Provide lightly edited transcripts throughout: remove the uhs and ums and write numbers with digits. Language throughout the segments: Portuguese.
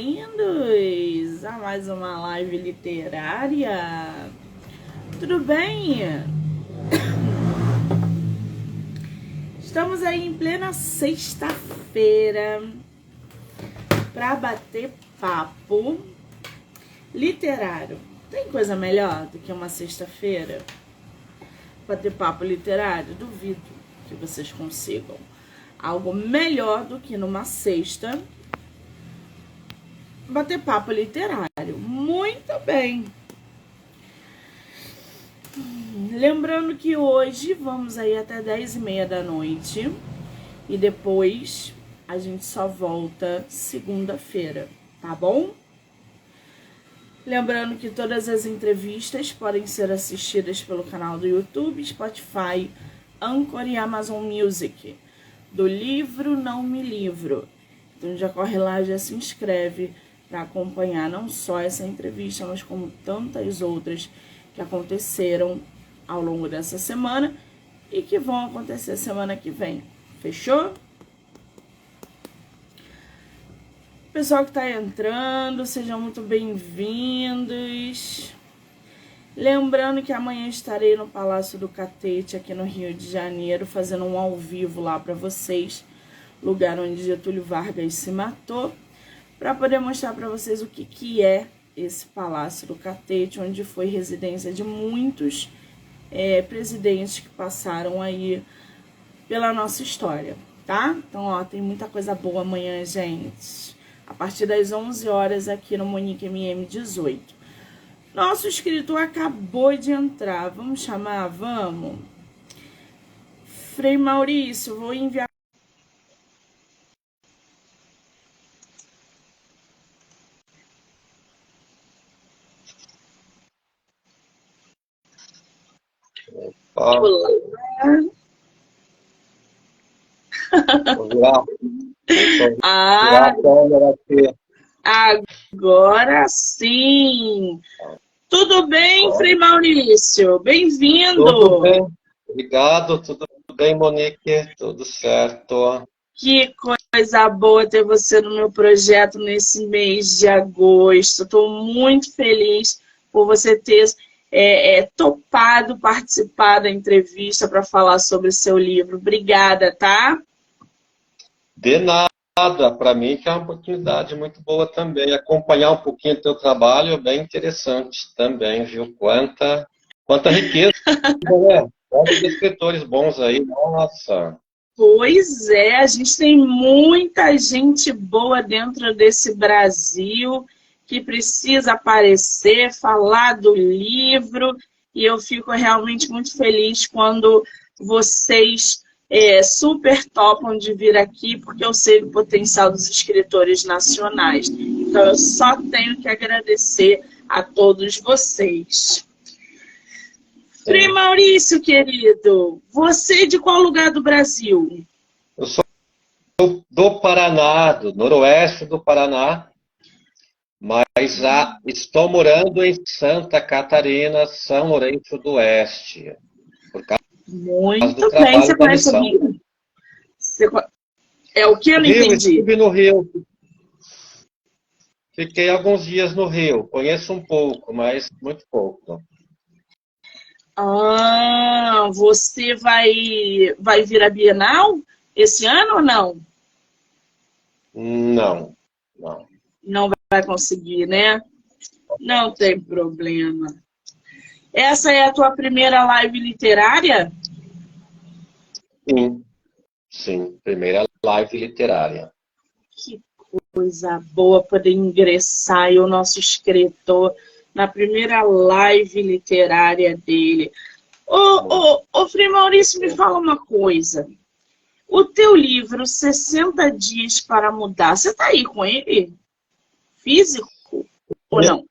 bem-vindos a mais uma live literária. Tudo bem? Estamos aí em plena sexta-feira para bater papo literário. Tem coisa melhor do que uma sexta-feira? Bater papo literário? Duvido que vocês consigam algo melhor do que numa sexta bater papo literário. Muito bem. Lembrando que hoje vamos aí até 10h30 da noite e depois a gente só volta segunda-feira, tá bom? Lembrando que todas as entrevistas podem ser assistidas pelo canal do YouTube, Spotify, Anchor e Amazon Music, do livro Não Me Livro. Então já corre lá, já se inscreve para acompanhar não só essa entrevista, mas como tantas outras que aconteceram ao longo dessa semana e que vão acontecer semana que vem. Fechou? Pessoal que está entrando, sejam muito bem-vindos. Lembrando que amanhã estarei no Palácio do Catete, aqui no Rio de Janeiro, fazendo um ao vivo lá para vocês, lugar onde Getúlio Vargas se matou, para poder mostrar para vocês o que é esse Palácio do Catete, onde foi residência de muitos presidentes que passaram aí pela nossa história, tá? Então, ó, tem muita coisa boa amanhã, gente. A partir das 11 horas aqui no Monique MM18. Nosso escritor acabou de entrar. Vamos chamar? Vamos. Frei Maurício, vou enviar. Olá. Agora sim. Tudo bem, Frei Maurício? Bem-vindo. Tudo bem. Obrigado. Tudo bem, Monique? Tudo certo. Que coisa boa ter você no meu projeto nesse mês de agosto. Estou muito feliz por você ter topado participar da entrevista para falar sobre seu livro. Obrigada, tá? De nada. Para mim que é uma oportunidade muito boa também. Acompanhar um pouquinho o teu trabalho é bem interessante também, viu? Quanta riqueza, né? Quantos escritores bons aí, nossa. Pois é, a gente tem muita gente boa dentro desse Brasil que precisa aparecer, falar do livro, e eu fico realmente muito feliz quando vocês super topam de vir aqui, porque eu sei o potencial dos escritores nacionais. Então, eu só tenho que agradecer a todos vocês. Frei Maurício, querido, você de qual lugar do Brasil? Eu sou do Paraná, do noroeste do Paraná, mas já estou morando em Santa Catarina, São Lourenço do Oeste. Por causa Muito bem, você conhece o Rio? É o que eu não entendi? Estive no Rio. Fiquei alguns dias no Rio. Conheço um pouco, mas muito pouco. Ah, você vai vir à Bienal esse ano ou não? Não. Não vai conseguir, né? Não tem problema. Essa é a tua primeira live literária? Sim, primeira live literária. Que coisa boa poder ingressar aí o nosso escritor na primeira live literária dele. Ô, Frei Maurício, me fala uma coisa. O teu livro, 60 Dias para Mudar, você tá aí com ele? Físico ou não?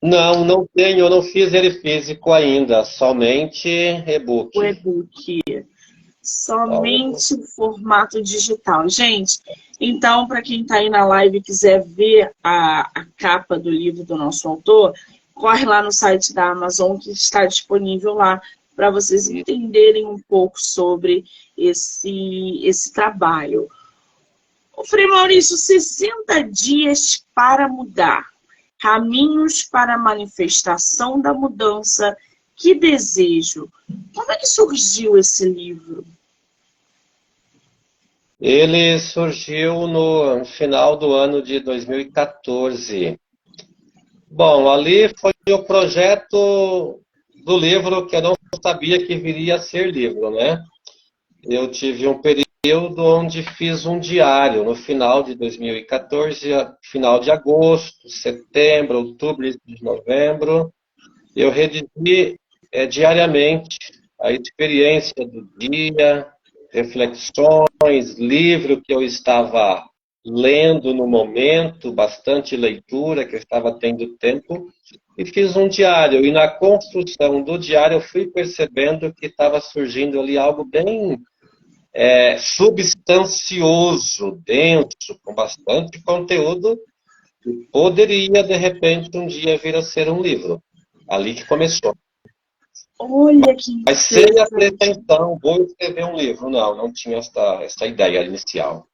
Não tenho, eu não fiz ele físico ainda, somente e-book. O e-book. Somente o formato digital. Gente, então, para quem está aí na live e quiser ver a capa do livro do nosso autor, corre lá no site da Amazon, que está disponível lá, para vocês entenderem um pouco sobre esse trabalho. O Frei Maurício, 60 dias para mudar. Caminhos para a manifestação da mudança que desejo. Como é que surgiu esse livro? Ele surgiu no final do ano de 2014. Bom, ali foi o projeto do livro que eu não sabia que viria a ser livro, né? Eu tive um período onde fiz um diário no final de 2014, final de agosto, setembro, outubro e novembro. Eu redigi diariamente a experiência do dia, reflexões, livro que eu estava lendo no momento, bastante leitura, que eu estava tendo tempo, e fiz um diário. E na construção do diário eu fui percebendo que estava surgindo ali algo bem substancioso, denso, com bastante conteúdo, que poderia, de repente, um dia vir a ser um livro. Ali que começou. Olha que Mas sem a pretensão, vou escrever um livro. Não, não tinha essa ideia inicial.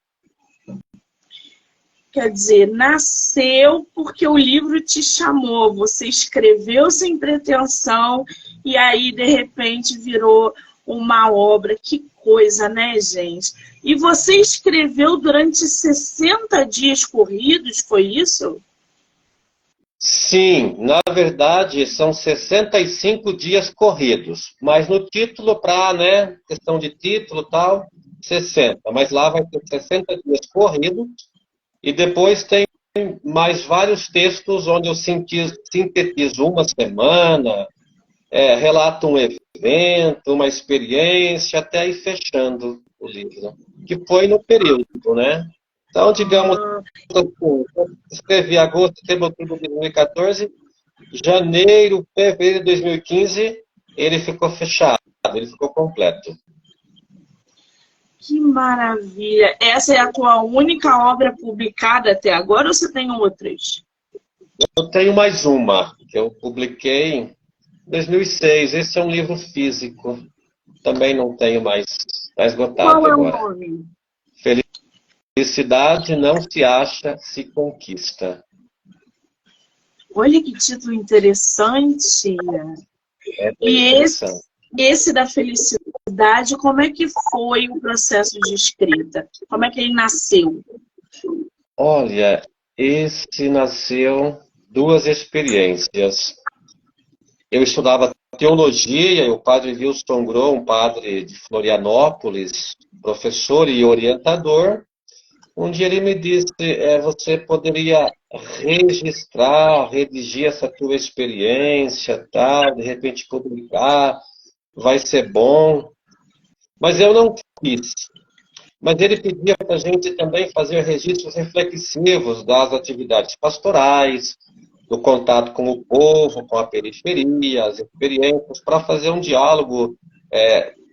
Quer dizer, nasceu porque o livro te chamou, você escreveu sem pretensão e aí, de repente, virou uma obra. Que coisa, né, gente? E você escreveu durante 60 dias corridos, foi isso? Sim, na verdade, são 65 dias corridos. Mas no título, para, né, questão de título e tal, 60. Mas lá vai ter 60 dias corridos. E depois tem mais vários textos onde eu sintetizo uma semana, relato um evento, uma experiência, até ir fechando o livro. Que foi no período, né? Então, digamos, eu escrevi agosto, setembro, outubro de 2014, janeiro, fevereiro de 2015, ele ficou fechado, ele ficou completo. Que maravilha! Essa é a tua única obra publicada até agora ou você tem outras? Eu tenho mais uma, que eu publiquei em 2006. Esse é um livro físico. Também não tenho mais. Está esgotado Qual é o agora. nome? Felicidade não se acha, se conquista. Olha que título interessante! É bem E interessante. esse da felicidade, como é que foi o processo de escrita? Como é que ele nasceu? Olha, esse nasceu duas experiências. Eu estudava teologia e o padre Wilson Grom, um padre de Florianópolis, professor e orientador, um dia ele me disse, você poderia registrar, redigir essa tua experiência, tá? De repente publicar, vai ser bom. Mas eu não quis. Mas ele pedia para a gente também fazer registros reflexivos das atividades pastorais, do contato com o povo, com a periferia, as experiências, para fazer um diálogo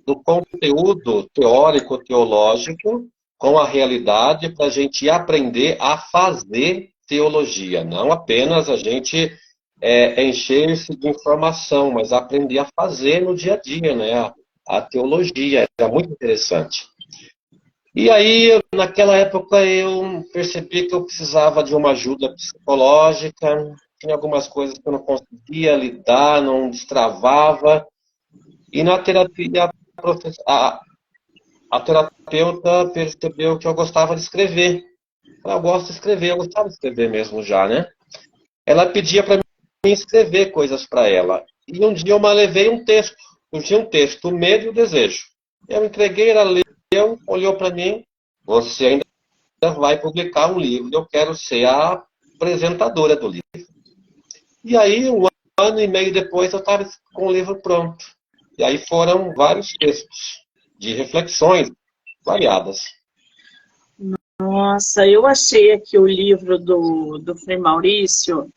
do conteúdo teórico, teológico, com a realidade, para a gente aprender a fazer teologia, não apenas a gente encher-se de informação, mas aprender a fazer no dia a dia, né? A teologia era muito interessante. E aí, naquela época, eu percebi que eu precisava de uma ajuda psicológica, tinha algumas coisas que eu não conseguia lidar, não destravava, e na terapia a terapeuta percebeu que eu gostava de escrever. Eu gosto de escrever, eu gostava de escrever mesmo já, né? Ela pedia para mim escrever coisas para ela. E um dia eu levei um texto, surgiu um texto, O Medo e o Desejo. Eu entreguei, ela leu, olhou para mim, você ainda vai publicar um livro, eu quero ser a apresentadora do livro. E aí, um ano e meio depois, eu estava com o livro pronto. E aí foram vários textos de reflexões variadas. Nossa, eu achei aqui o livro do Frei Maurício.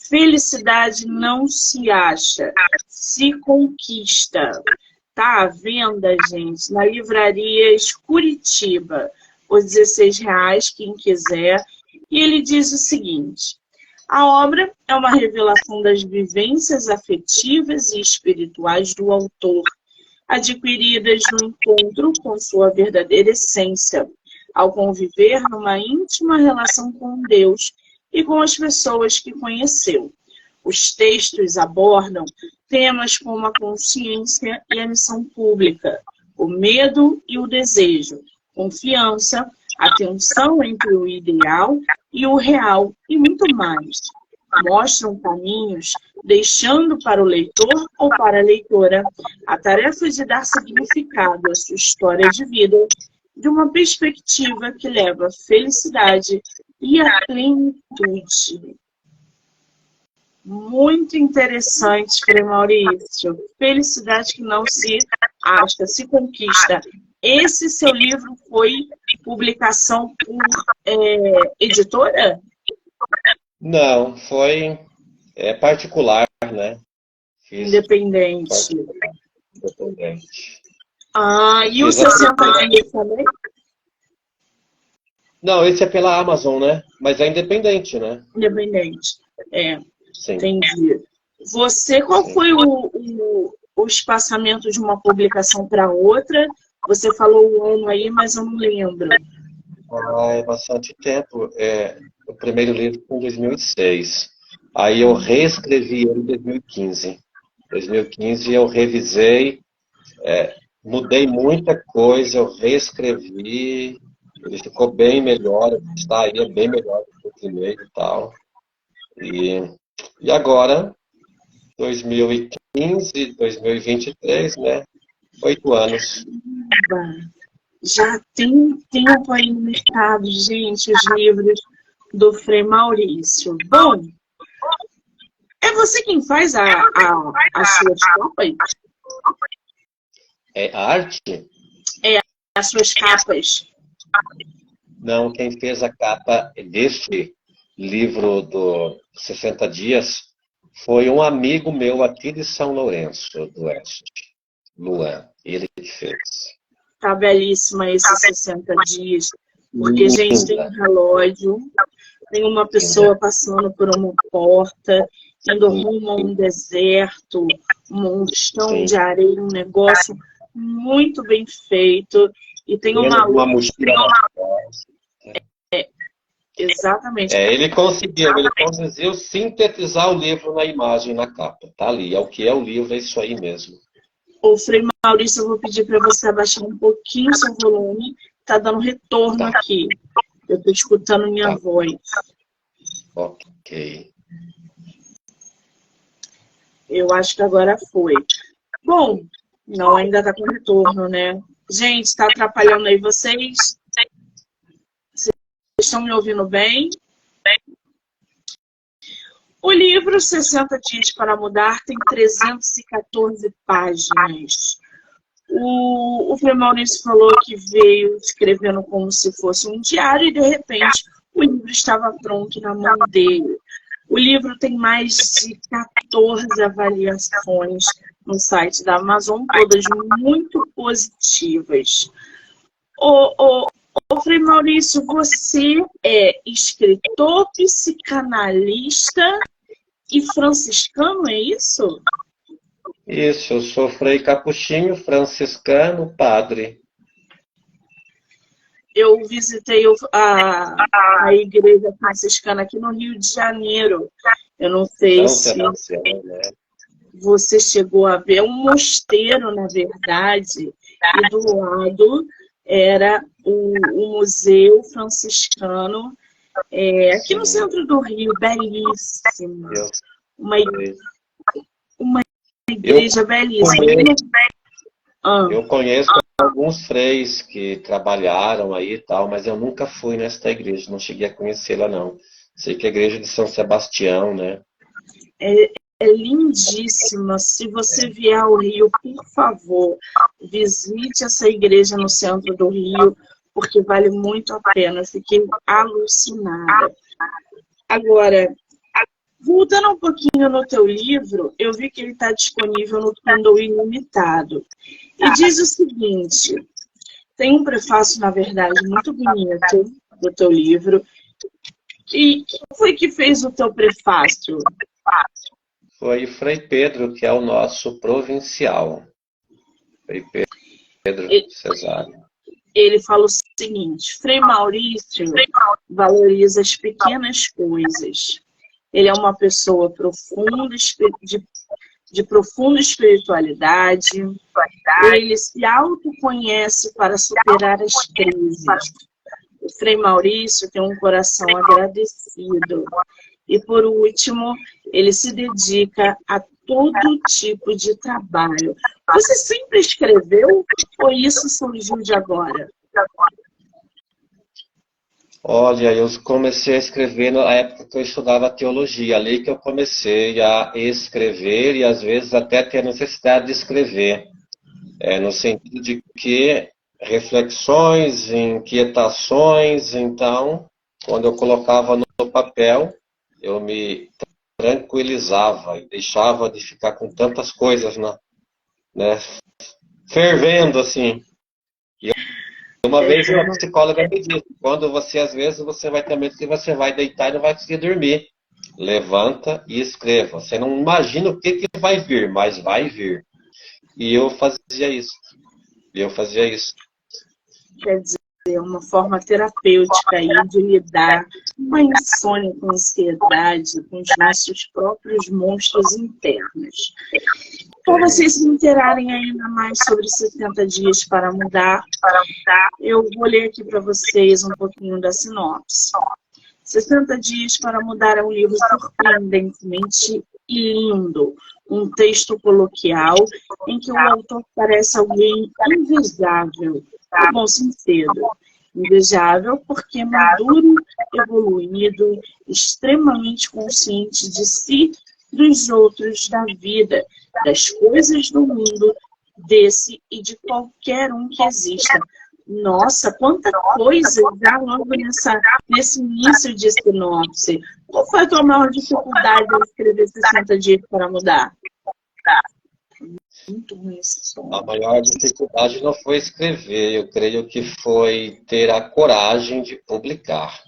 Felicidade não se acha, se conquista. Tá à venda, gente, na Livrarias Curitiba, por R$16, quem quiser. E ele diz o seguinte: a obra é uma revelação das vivências afetivas e espirituais do autor, adquiridas no encontro com sua verdadeira essência, ao conviver numa íntima relação com Deus e com as pessoas que conheceu. Os textos abordam temas como a consciência e a missão pública, o medo e o desejo, confiança, a tensão entre o ideal e o real e muito mais. Mostram caminhos, deixando para o leitor ou para a leitora a tarefa de dar significado à sua história de vida de uma perspectiva que leva à felicidade e à plenitude. Muito interessante, Frei Maurício. Felicidade que não se acha, se conquista. Esse seu livro foi publicação por editora? Não, foi particular, né? Fiz Independente. independente. E o 60 dias também? Não, esse é pela Amazon, né? Mas é independente, né? Independente. Sim. Entendi. Você, qual foi o espaçamento de uma publicação para outra? Você falou o ano aí, mas eu não lembro. É bastante tempo. O primeiro livro foi em 2006. Aí eu reescrevi ele em 2015. Em 2015 eu revisei, mudei muita coisa, eu reescrevi. Ele ficou bem melhor, estaria bem melhor do que o primeiro e tal. E agora, 2015, 2023, né? 8 anos. Já tem tempo aí no mercado, gente, os livros do Frei Maurício. Bom, é você quem faz as suas capas? É arte? As suas capas. Não, quem fez a capa deste livro do 60 Dias foi um amigo meu aqui de São Lourenço do Oeste, Luan. Ele que fez. Tá belíssima esses 60 dias. Porque, gente, tem um relógio, tem uma pessoa passando por uma porta, indo rumo a um deserto, um montão de areia, um negócio muito bem feito. E tem uma mochila. Exatamente. Ele conseguiu sintetizar o livro na imagem, na capa. Tá ali, é o que é o livro, é isso aí mesmo. Ô, Frei Maurício, eu vou pedir para você abaixar um pouquinho seu volume. Tá dando retorno aqui. Eu tô escutando minha voz. Ok. Eu acho que agora foi. Bom, não, ainda tá com retorno, né? Gente, tá atrapalhando aí vocês? Vocês estão me ouvindo bem? O livro 60 Dias para Mudar tem 314 páginas. O Frei Maurício falou que veio escrevendo como se fosse um diário e, de repente, o livro estava pronto na mão dele. O livro tem mais de 14 avaliações no site da Amazon, todas muito positivas. Ô, Frei Maurício, você é escritor, psicanalista e franciscano, é isso? Isso, eu sou Frei Capuchinho, franciscano, padre. Eu visitei a igreja franciscana aqui no Rio de Janeiro. Eu não sei se você chegou a ver. É um mosteiro, na verdade, e do lado era o Museu Franciscano, aqui no centro do Rio, belíssima. Uma igreja belíssima. Eu conheço alguns freis que trabalharam aí e tal, mas eu nunca fui nesta igreja, não cheguei a conhecê-la, não. Sei que é a igreja de São Sebastião, né? É lindíssima. Se você vier ao Rio, por favor, visite essa igreja no centro do Rio, porque vale muito a pena. Eu fiquei alucinada. Agora, voltando um pouquinho no teu livro, eu vi que ele está disponível no Kindle Ilimitado. E diz o seguinte, tem um prefácio, na verdade, muito bonito do teu livro. E quem foi que fez o teu prefácio? Foi Frei Pedro, que é o nosso provincial. Frei Pedro Cesário. ele fala o seguinte: Frei Maurício valoriza as pequenas coisas. Ele é uma pessoa profunda, de profunda espiritualidade. Ele se autoconhece para superar as crises. O Frei Maurício tem um coração agradecido. E, por último, ele se dedica a todo tipo de trabalho. Você sempre escreveu ou isso surgiu de agora? Olha, eu comecei a escrever na época que eu estudava teologia, ali que eu comecei a escrever e às vezes até ter necessidade de escrever, no sentido de que reflexões, inquietações, então, quando eu colocava no papel, eu me tranquilizava e deixava de ficar com tantas coisas, né, fervendo assim. Uma vez uma psicóloga me disse, quando você, às vezes, você vai ter medo que você vai deitar e não vai conseguir dormir. Levanta e escreva. Você não imagina o que vai vir, mas vai vir. E eu fazia isso. Quer dizer, uma forma terapêutica aí de lidar com a insônia, com a ansiedade, com os nossos próprios monstros internos. Para vocês se interarem ainda mais sobre 70 dias para mudar, eu vou ler aqui para vocês um pouquinho da sinopse. 60 dias para mudar é um livro surpreendentemente lindo, um texto coloquial em que o autor parece alguém invejável, no bom sentido. Invejável porque maduro, evoluído, extremamente consciente de si, dos outros, da vida, das coisas do mundo, desse e de qualquer um que exista. Nossa, quanta coisa já logo nesse início de sinopse. Qual foi a tua maior dificuldade em escrever 60 dias para mudar? Muito ruim esse som. A maior dificuldade não foi escrever, eu creio que foi ter a coragem de publicar.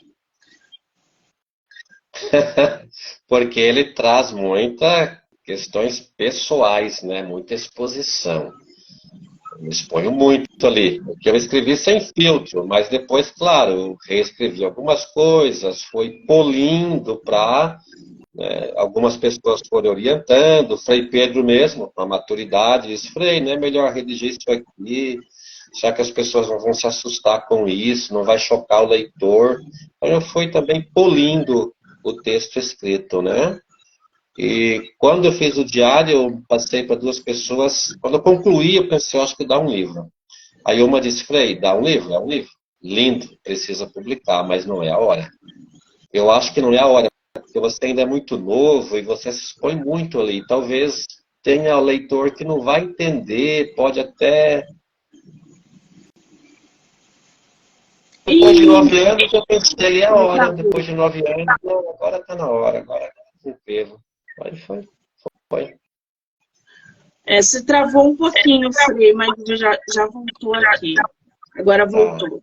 Porque ele traz muitas questões pessoais, né? Muita exposição. Eu exponho muito ali, porque eu escrevi sem filtro, mas depois, claro, eu reescrevi algumas coisas, fui polindo para algumas pessoas foram orientando, o Frei Pedro mesmo, com a maturidade, disse, Frei, não é melhor redigir isso aqui, já que as pessoas não vão se assustar com isso, não vai chocar o leitor. Então eu fui também polindo o texto escrito, né? E quando eu fiz o diário, eu passei para duas pessoas. Quando eu concluí, eu pensei, eu acho que dá um livro. Aí uma disse, Frei, dá um livro? É um livro. Lindo, precisa publicar, mas não é a hora. Eu acho que não é a hora, porque você ainda é muito novo e você se expõe muito ali. Talvez tenha leitor que não vai entender, pode até... Depois de 9 anos, eu pensei, é a hora. Depois de 9 anos, não, agora está na hora, agora está tranquilo. Aí foi. Se travou um pouquinho, Frei, mas já voltou aqui. Agora voltou.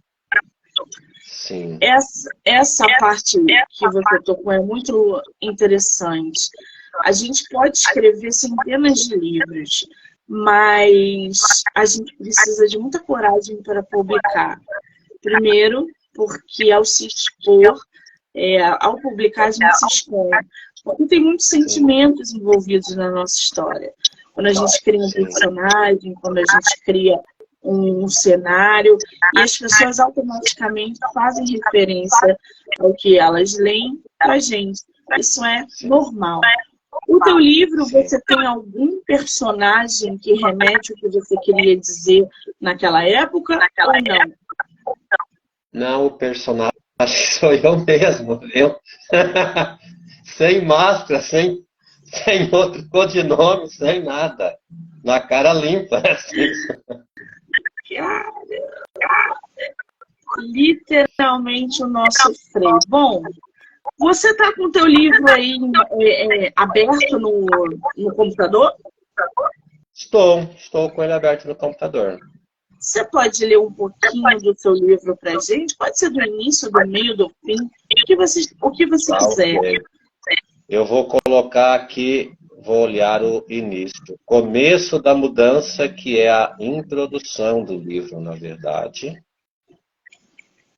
Sim. Essa parte que você tocou é muito interessante. A gente pode escrever centenas de livros, mas a gente precisa de muita coragem para publicar. Primeiro, porque ao se expor, ao publicar, a gente se expõe. Porque tem muitos sentimentos envolvidos na nossa história. Quando a gente cria um personagem, quando a gente cria um cenário, e as pessoas automaticamente fazem referência ao que elas leem para a gente. Isso é normal. O teu livro, você tem algum personagem que remete ao que você queria dizer naquela época ou não? Não, o personagem sou eu mesmo, viu? Sem máscara, sem outro codinome, sem nada. Na cara limpa, assim. Literalmente o nosso Frei. Bom, você está com o teu livro aí aberto no computador? Estou com ele aberto no computador. Você pode ler um pouquinho do seu livro para a gente? Pode ser do início, do meio, do fim, o que você quiser. Okay. Eu vou colocar aqui, vou olhar o início. Começo da mudança, que é a introdução do livro, na verdade.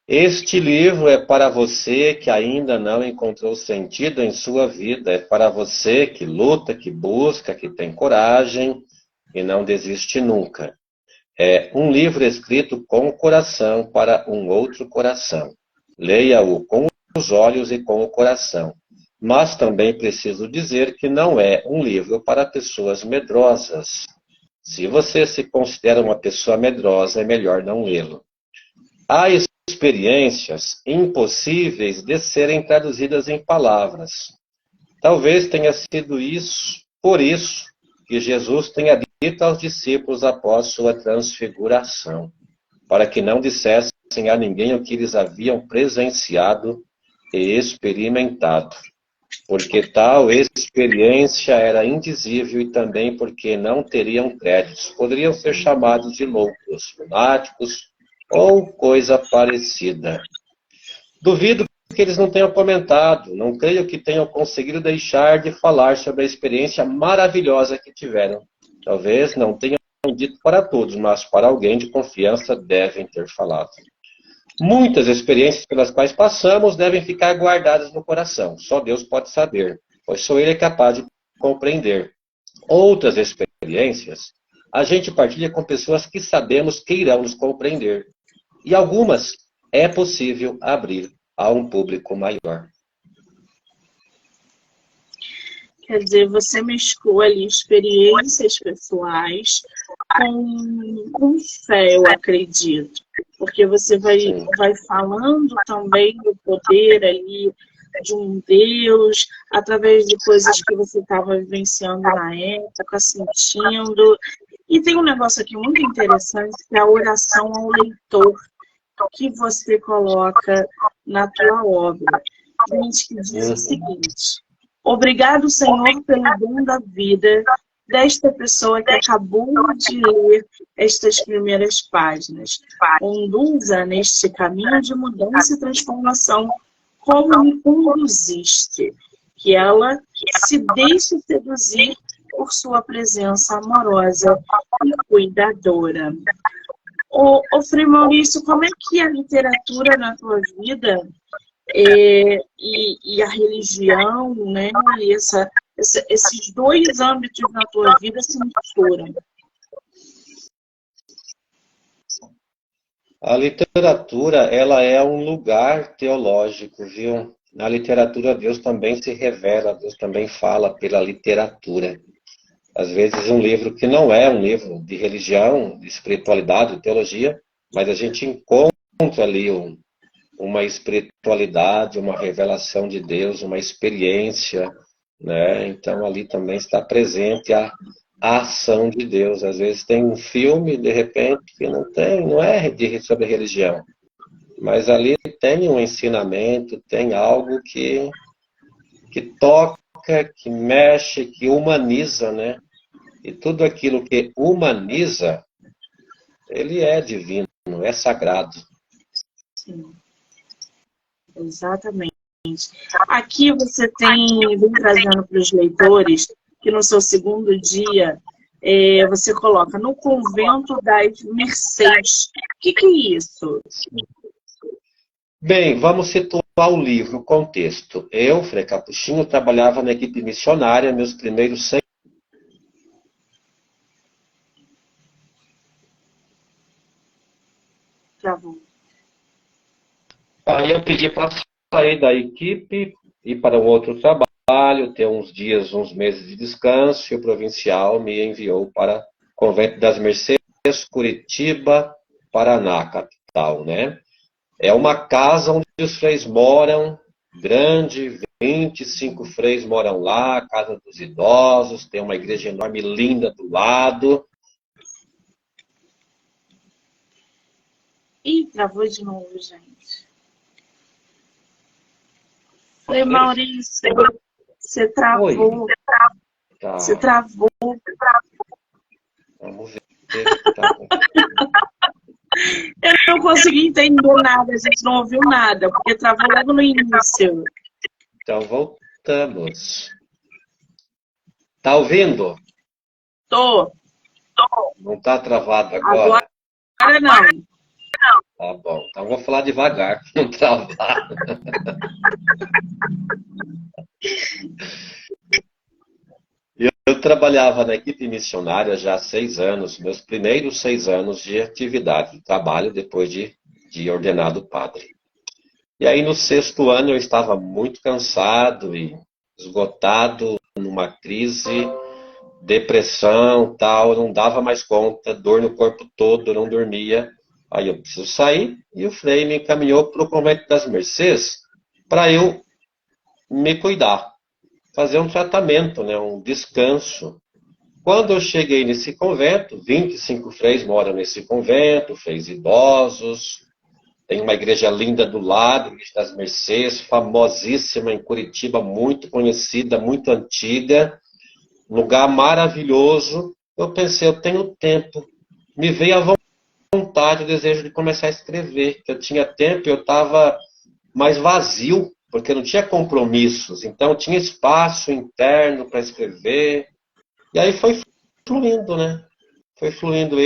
Este livro é para você que ainda não encontrou sentido em sua vida. É para você que luta, que busca, que tem coragem e não desiste nunca. É um livro escrito com o coração para um outro coração. Leia-o com os olhos e com o coração. Mas também preciso dizer que não é um livro para pessoas medrosas. Se você se considera uma pessoa medrosa, é melhor não lê-lo. Há experiências impossíveis de serem traduzidas em palavras. Talvez tenha sido por isso, que Jesus tenha dito aos discípulos após sua transfiguração, para que não dissessem a ninguém o que eles haviam presenciado e experimentado, porque tal experiência era indizível e também porque não teriam créditos. Poderiam ser chamados de loucos, lunáticos ou coisa parecida. Duvido que eles não tenham comentado, não creio que tenham conseguido deixar de falar sobre a experiência maravilhosa que tiveram. Talvez não tenham dito para todos, mas para alguém de confiança devem ter falado. Muitas experiências pelas quais passamos devem ficar guardadas no coração. Só Deus pode saber, pois só Ele é capaz de compreender. Outras experiências a gente partilha com pessoas que sabemos que irão nos compreender. E algumas é possível abrir a um público maior. Quer dizer, você mesclou ali experiências pessoais com fé, eu acredito. Porque você vai falando também do poder ali de um Deus, através de coisas que você estava vivenciando na época, sentindo. E tem um negócio aqui muito interessante, que é a oração ao leitor, que você coloca na tua obra. Gente, que diz o seguinte: obrigado, Senhor, pelo dom da vida desta pessoa que acabou de ler estas primeiras páginas. Conduza neste caminho de mudança e transformação como me conduziste. Que ela se deixe seduzir por sua presença amorosa e cuidadora. Frei Maurício, como é que a literatura na tua vida e a religião, né, e esses dois âmbitos na tua vida se misturam? A literatura, ela é um lugar teológico, viu? Na literatura, Deus também se revela, Deus também fala pela literatura. Às vezes, um livro que não é um livro de religião, de espiritualidade, de teologia, mas a gente encontra ali uma espiritualidade, uma revelação de Deus, uma experiência, né? Então, ali também está presente a ação de Deus. Às vezes tem um filme, de repente, que não é sobre religião, mas ali tem um ensinamento, tem algo que toca, que mexe, que humaniza, né? E tudo aquilo que humaniza, ele é divino, é sagrado. Sim, exatamente. Aqui você vem trazendo para os leitores que no seu segundo dia você coloca no convento das Mercês. O que é isso? Bem, vamos situar o livro, o contexto. Eu, Frei Capuchinho, trabalhava na equipe missionária meus primeiros 6 Travou. Aí eu pedi para sair da equipe, ir para um outro trabalho, ter uns dias, uns meses de descanso, e o provincial me enviou para o Convento das Mercês, Curitiba, Paraná, capital, né? É uma casa onde os freis moram, grande, 25 freis moram lá, casa dos idosos, tem uma igreja enorme, linda do lado. Ih, travou de novo, gente. Frei Maurício, você travou. Oi. Tá. Você travou. Vamos ver o que está acontecendo. Eu não consegui entender nada, a gente não ouviu nada, porque travou logo no início. Então, voltamos. Tá ouvindo? Tô. Não está travado agora? Agora não. Tá bom. Então vou falar devagar, para não travar. Eu trabalhava na equipe missionária já há 6 anos, meus primeiros 6 anos de atividade, de trabalho depois de ordenado padre. E aí no 6º ano eu estava muito cansado e esgotado, numa crise, depressão, tal, eu não dava mais conta, dor no corpo todo, eu não dormia. Aí eu preciso sair e o Frei me encaminhou para o Convento das Mercês para eu me cuidar, fazer um tratamento, né, um descanso. Quando eu cheguei nesse convento, 25 freis moram nesse convento, freis idosos, tem uma igreja linda do lado, Igreja das Mercês, famosíssima em Curitiba, muito conhecida, muito antiga, um lugar maravilhoso. Eu pensei, eu tenho tempo. Me veio a vontade, o desejo de começar a escrever. Eu tinha tempo, eu estava mais vazio, porque eu não tinha compromissos. Então, eu tinha espaço interno para escrever. E aí foi fluindo, né? Foi fluindo.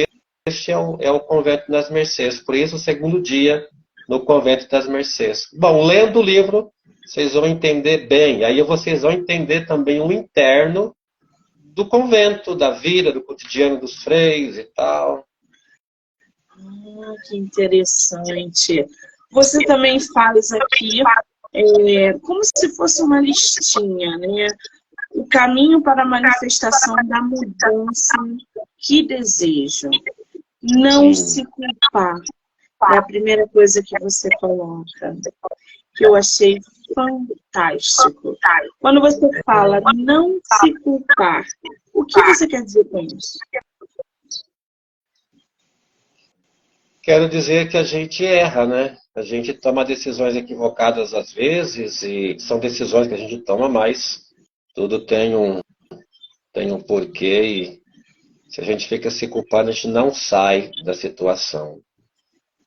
Este é o Convento das Mercês. Por isso, o segundo dia no Convento das Mercês. Bom, lendo o livro, vocês vão entender bem. Aí vocês vão entender também o interno do convento, da vida, do cotidiano dos freis e tal. Que interessante. Você também faz aqui como se fosse uma listinha, né? O caminho para a manifestação da mudança que desejo. Não se culpar. É a primeira coisa que você coloca, que eu achei fantástico. Quando você fala não se culpar, o que você quer dizer com isso? Quero dizer que a gente erra, né? A gente toma decisões equivocadas às vezes e são decisões que a gente toma, mas tudo tem um porquê e se a gente fica se culpando, a gente não sai da situação.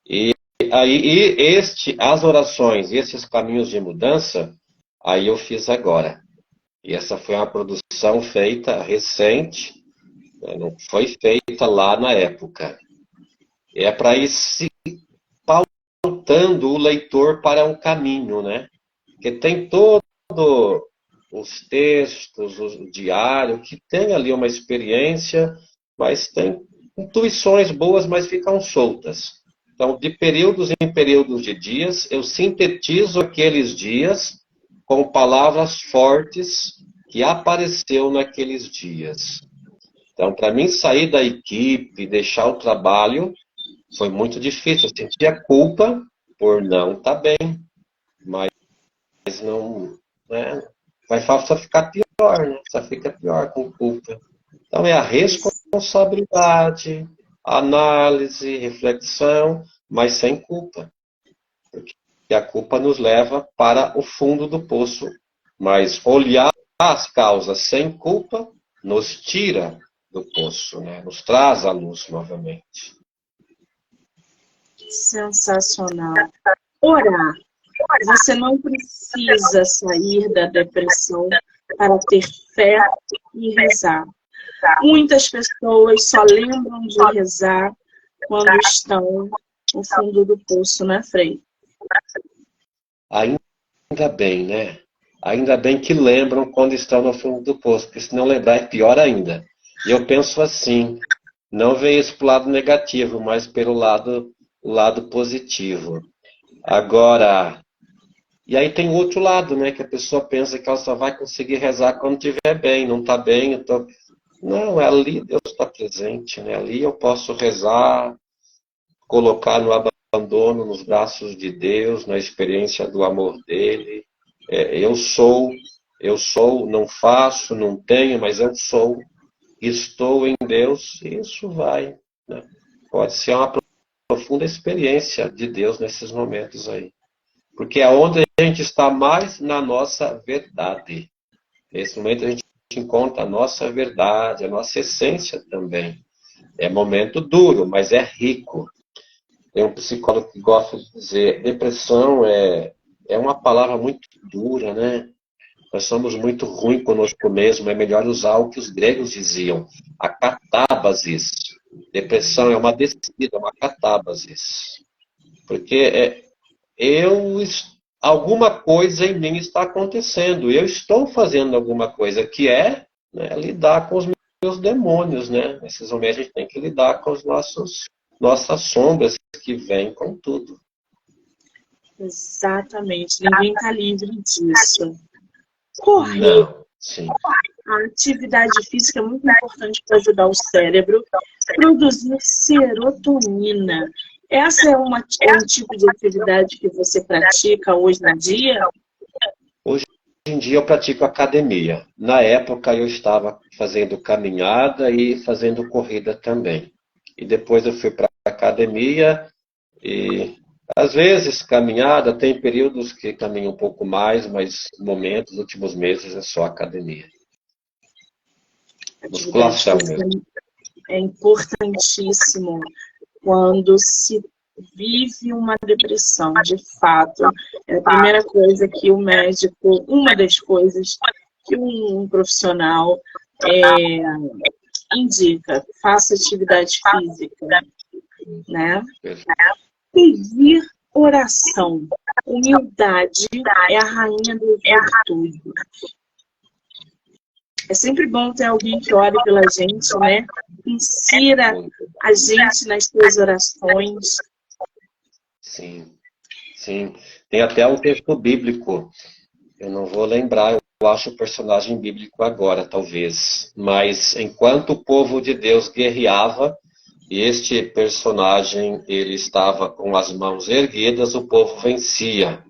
E aí, as orações, esses caminhos de mudança, aí eu fiz agora. E essa foi uma produção feita recente, né? Não foi feita lá na época. É para ir se pautando o leitor para um caminho, né? Porque tem todo os textos, o diário, que tem ali uma experiência, mas tem intuições boas, mas ficam soltas. Então, de períodos em períodos de dias, eu sintetizo aqueles dias com palavras fortes que apareceu naqueles dias. Então, para mim sair da equipe, deixar o trabalho, foi muito difícil. Eu sentia culpa por não estar bem, mas não, né? Vai só ficar pior, né? Só fica pior com culpa. Então é a responsabilidade, a análise, reflexão, mas sem culpa. Porque a culpa nos leva para o fundo do poço. Mas olhar as causas sem culpa nos tira do poço, né? Nos traz à luz novamente. Sensacional. Orar. Você não precisa sair da depressão para ter fé e rezar. Muitas pessoas só lembram de rezar quando estão no fundo do poço, né, Frei? Ainda bem, né? Ainda bem que lembram quando estão no fundo do poço, porque se não lembrar é pior ainda. E eu penso assim, não vejo isso pelo lado negativo, mas pelo lado positivo. Agora, e aí tem o outro lado, né? Que a pessoa pensa que ela só vai conseguir rezar quando estiver bem, não está bem, então... Não, é ali Deus está presente, né? Ali eu posso rezar, colocar no abandono, nos braços de Deus, na experiência do amor dele. Eu sou, não faço, não tenho, mas eu sou, estou em Deus, e isso vai, né? Pode ser uma profunda experiência de Deus nesses momentos aí. Porque é onde a gente está mais na nossa verdade. Nesse momento a gente encontra a nossa verdade, a nossa essência também. É momento duro, mas é rico. Tem um psicólogo que gosta de dizer, depressão é uma palavra muito dura, né? Nós somos muito ruins conosco mesmo, é melhor usar o que os gregos diziam, a catábasis. Depressão é uma descida, uma catábasis. Porque alguma coisa em mim está acontecendo. Eu estou fazendo alguma coisa que é, né, lidar com os meus demônios, né? Nesses momentos a gente tem que lidar com os nossas sombras que vêm com tudo. Exatamente, ninguém está livre disso. Correr, Não, sim. a atividade física é muito importante para ajudar o cérebro a produzir serotonina. Essa é um tipo de atividade que você pratica hoje em dia? Hoje em dia eu pratico academia. Na época eu estava fazendo caminhada e fazendo corrida também. E depois eu fui para a academia e às vezes caminhada, tem períodos que caminho um pouco mais, mas momentos, últimos meses é só academia. Atividade Musculação física mesmo. é importantíssimo quando se vive uma depressão, de fato. É a primeira coisa que o médico, uma das coisas que um profissional indica, faça atividade física, né? Pedir oração. Humildade é a rainha do virtude. É sempre bom ter alguém que ore pela gente, né? Insira a gente nas suas orações. Sim, sim. Tem até um texto bíblico. Eu não vou lembrar, eu acho o personagem bíblico agora, talvez. Mas enquanto o povo de Deus guerreava, e este personagem ele estava com as mãos erguidas, o povo vencia.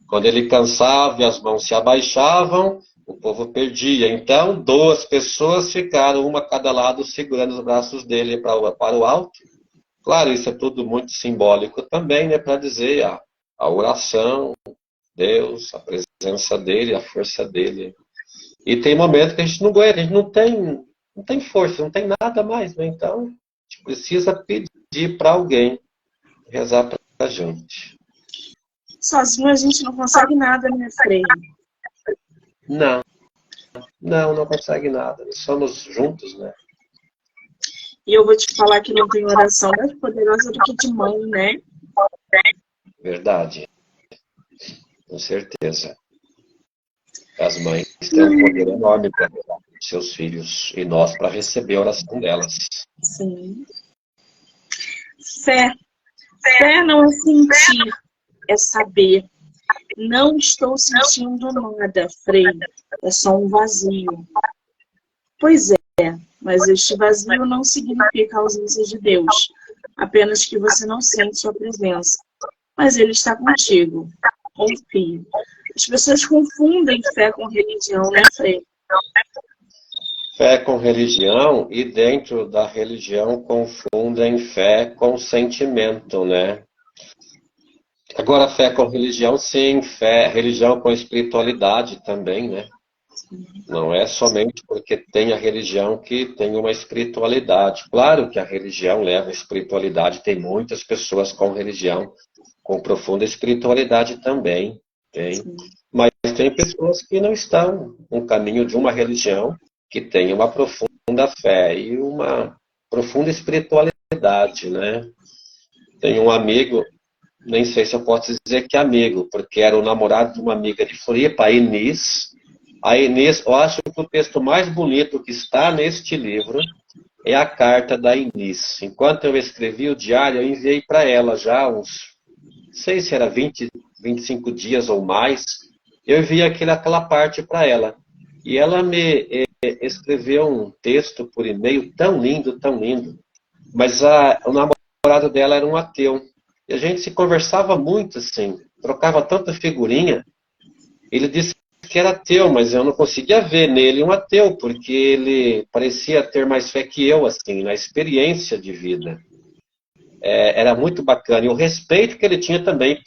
Quando ele cansava e as mãos se abaixavam, o povo perdia. Então, 2 pessoas ficaram, uma a cada lado, segurando os braços dele para o alto. Claro, isso é tudo muito simbólico também, né, para dizer a oração, Deus, a presença dele, a força dele. E tem momentos que a gente não aguenta, a gente não tem força, não tem nada mais, né? Então, a gente precisa pedir para alguém rezar para a gente. Sozinho a gente não consegue nada, né, Frei? Não, não consegue nada. Nós somos juntos, né? E eu vou te falar que não tem oração mais poderosa do que de mãe, né? Verdade, com certeza. As mães têm um poder enorme para seus filhos e nós para receber a oração delas. Sim. Fé. Fé não é sentir, é saber. Não estou sentindo nada, Frei. É só um vazio. Pois é, mas este vazio não significa a ausência de Deus. Apenas que você não sente sua presença. Mas Ele está contigo. Confie. As pessoas confundem fé com religião, né, Frei? Fé com religião e dentro da religião confundem fé com sentimento, né? Agora, fé com religião, sim, religião com espiritualidade também, né? Não é somente porque tem a religião que tem uma espiritualidade. Claro que a religião leva a espiritualidade, tem muitas pessoas com religião com profunda espiritualidade também, tem. Mas tem pessoas que não estão no caminho de uma religião que tem uma profunda fé e uma profunda espiritualidade, né? Tem um amigo, nem sei se eu posso dizer que é amigo, porque era o namorado de uma amiga de Floripa, a Inês. A Inês, eu acho que o texto mais bonito que está neste livro é a carta da Inês. Enquanto eu escrevi o diário, eu enviei para ela já uns, não sei se era 20, 25 dias ou mais, eu enviei aquela parte para ela. E ela me escreveu um texto por e-mail tão lindo, tão lindo. Mas o namorado dela era um ateu. E a gente se conversava muito, assim, trocava tanta figurinha. Ele disse que era ateu, mas eu não conseguia ver nele um ateu, porque ele parecia ter mais fé que eu, assim, na experiência de vida. Era muito bacana. E o respeito que ele tinha também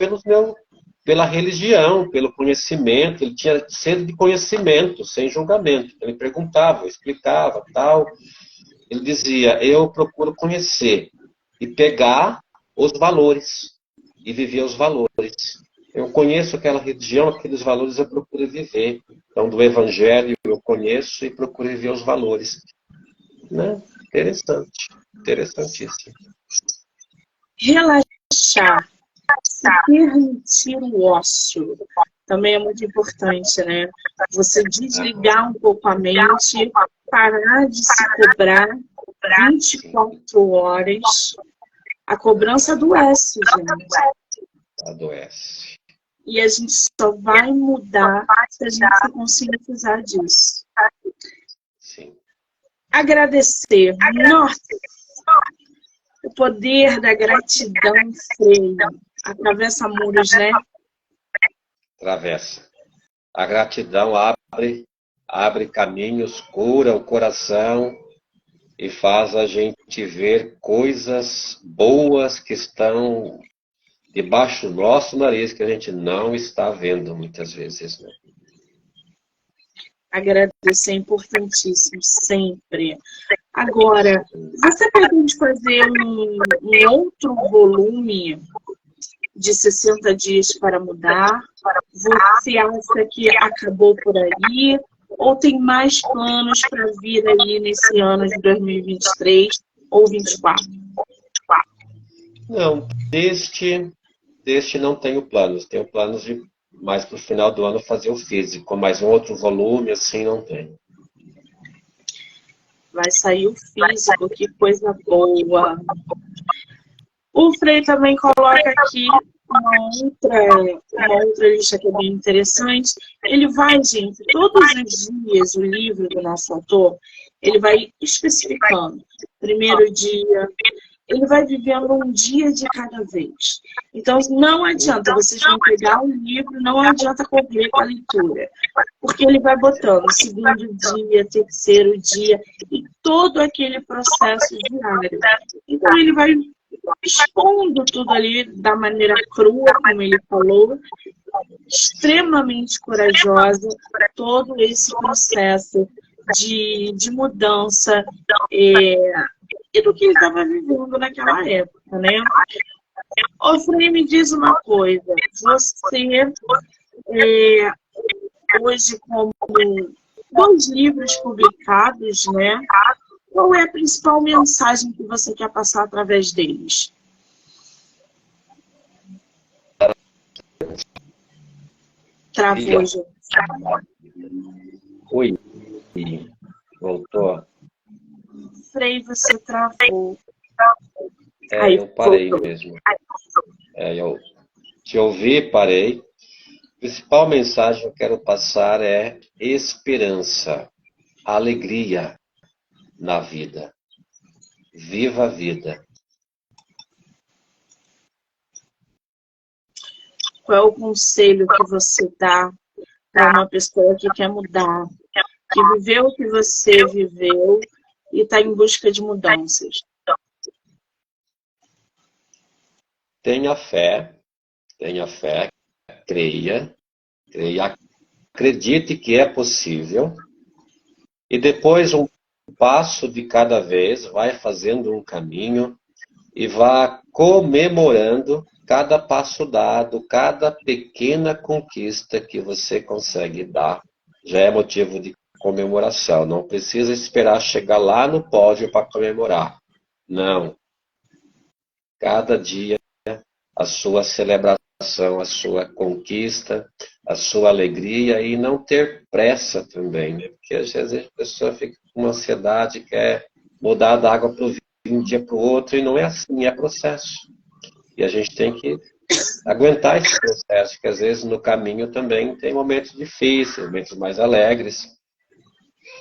pela religião, pelo conhecimento. Ele tinha sede de conhecimento, sem julgamento. Ele perguntava, explicava, tal. Ele dizia, eu procuro conhecer e pegar os valores e viver os valores. Eu conheço aquela religião, aqueles valores eu procuro viver. Então, do Evangelho eu conheço e procuro viver os valores. Né? Interessante, interessantíssimo. Relaxar. se permitir o ócio. Também é muito importante, né? Você desligar um pouco a mente, parar de se cobrar 24 horas. A cobrança adoece, gente. Adoece. E a gente só vai mudar se a gente se conscientizar disso. Sim. Agradecer. Nossa! O poder da gratidão freia. Atravessa muros, né? Travessa. A gratidão abre caminhos, cura o coração e faz a gente ver coisas boas que estão debaixo do nosso nariz, que a gente não está vendo muitas vezes, né? Agradecer é importantíssimo, sempre. Agora, você pretende fazer um outro volume de 60 dias para mudar? Você acha que acabou por aí? Ou tem mais planos para vir aí nesse ano de 2023 ou 2024? Não, deste não tenho planos. Tenho planos de mais para o final do ano fazer o físico, mas um outro volume assim não tenho. Vai sair o físico, que coisa boa. O Frei também coloca aqui uma outra lista que é bem interessante. Ele vai, gente, todos os dias, o livro do nosso autor, ele vai especificando. Primeiro dia, ele vai vivendo um dia de cada vez. Então, não adianta, vocês vão pegar o livro, não adianta correr com a leitura. Porque ele vai botando segundo dia, terceiro dia, e todo aquele processo diário. Então, ele vai expondo tudo ali da maneira crua, como ele falou, extremamente corajosa, todo esse processo de mudança e do que ele estava vivendo naquela época, né? Ô, Frei, me diz uma coisa, você hoje como 2 livros publicados, né? Qual é a principal mensagem que você quer passar através deles? Travou, gente. Oi, voltou. Frei, você travou. Eu parei mesmo. Eu te ouvi, parei. A principal mensagem que eu quero passar é esperança, alegria na vida. Viva a vida. Qual é o conselho que você dá para uma pessoa que quer mudar, que viveu o que você viveu e está em busca de mudanças? Tenha fé, creia, acredite que é possível e depois um passo de cada vez, vai fazendo um caminho e vá comemorando cada passo dado, cada pequena conquista que você consegue dar. Já é motivo de comemoração. Não precisa esperar chegar lá no pódio para comemorar. Não. Cada dia a sua celebração, a sua conquista, a sua alegria e não ter pressa também, né? Porque às vezes a pessoa fica com uma ansiedade, quer mudar da água para o vinho de um dia para o outro e não é assim, é processo. E a gente tem que aguentar esse processo, que às vezes no caminho também tem momentos difíceis, momentos mais alegres,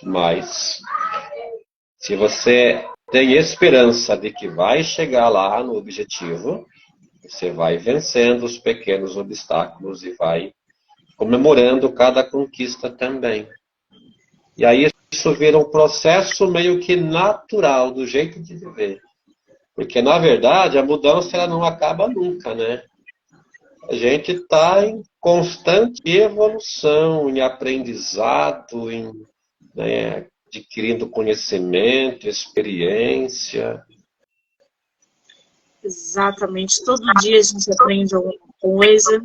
mas se você tem esperança de que vai chegar lá no objetivo, você vai vencendo os pequenos obstáculos e vai comemorando cada conquista também. E aí isso vira um processo meio que natural do jeito de viver. Porque, na verdade, a mudança ela não acaba nunca, né? A gente está em constante evolução, em aprendizado, né, adquirindo conhecimento, experiência. Exatamente. Todo dia a gente aprende alguma coisa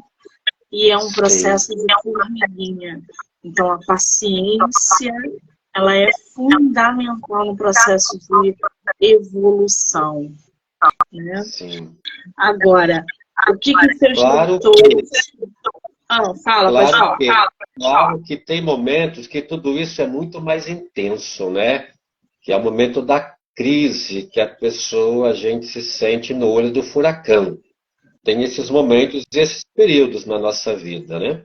e é um processo de formiguinha. Então, a paciência, ela é fundamental no processo de evolução, né? Sim. Agora, O que seus Claro leitores... fala, pode falar. Claro que tem momentos que tudo isso é muito mais intenso, né? Que é o momento da crise, que a gente se sente no olho do furacão. Tem esses momentos e esses períodos na nossa vida, né?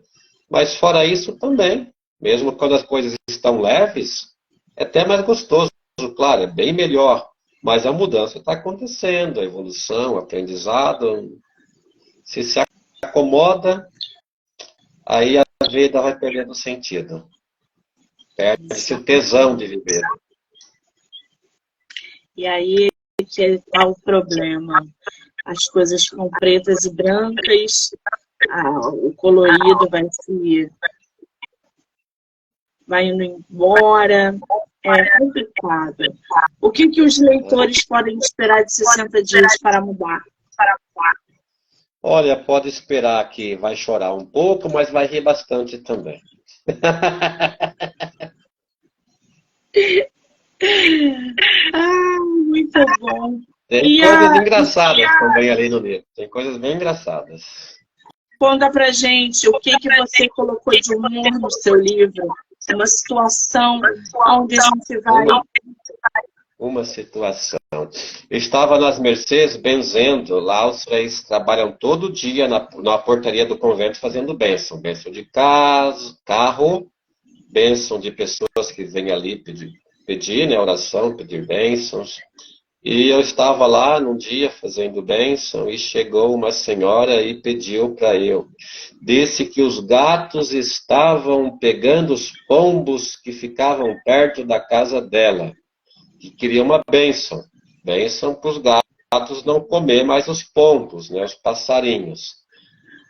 Mas fora isso também, mesmo quando as coisas estão leves, é até mais gostoso, claro, é bem melhor. Mas a mudança está acontecendo, a evolução, o aprendizado. Se acomoda, aí a vida vai perdendo sentido. Perde-se o tesão de viver. E aí que está o problema. As coisas ficam pretas e brancas, o colorido vai indo embora. É complicado. O que os leitores podem esperar de 60 dias para mudar? Olha, pode esperar que vai chorar um pouco, mas vai rir bastante também. Muito bom. Tem coisas engraçadas também ali no livro. Tem coisas bem engraçadas. Conta pra gente o que você colocou de humor no seu livro. Uma situação onde a gente vai... Uma situação. Eu estava nas Mercês benzendo. Lá os freis trabalham todo dia na portaria do convento fazendo bênção. Bênção de carro, bênção de pessoas que vêm ali pedir, né, oração, pedir bênçãos. E eu estava lá num dia fazendo bênção e chegou uma senhora e pediu para eu. Disse que os gatos estavam pegando os pombos que ficavam perto da casa dela. Que queria uma bênção. Bênção para os gatos não comer mais os pombos, né, os passarinhos.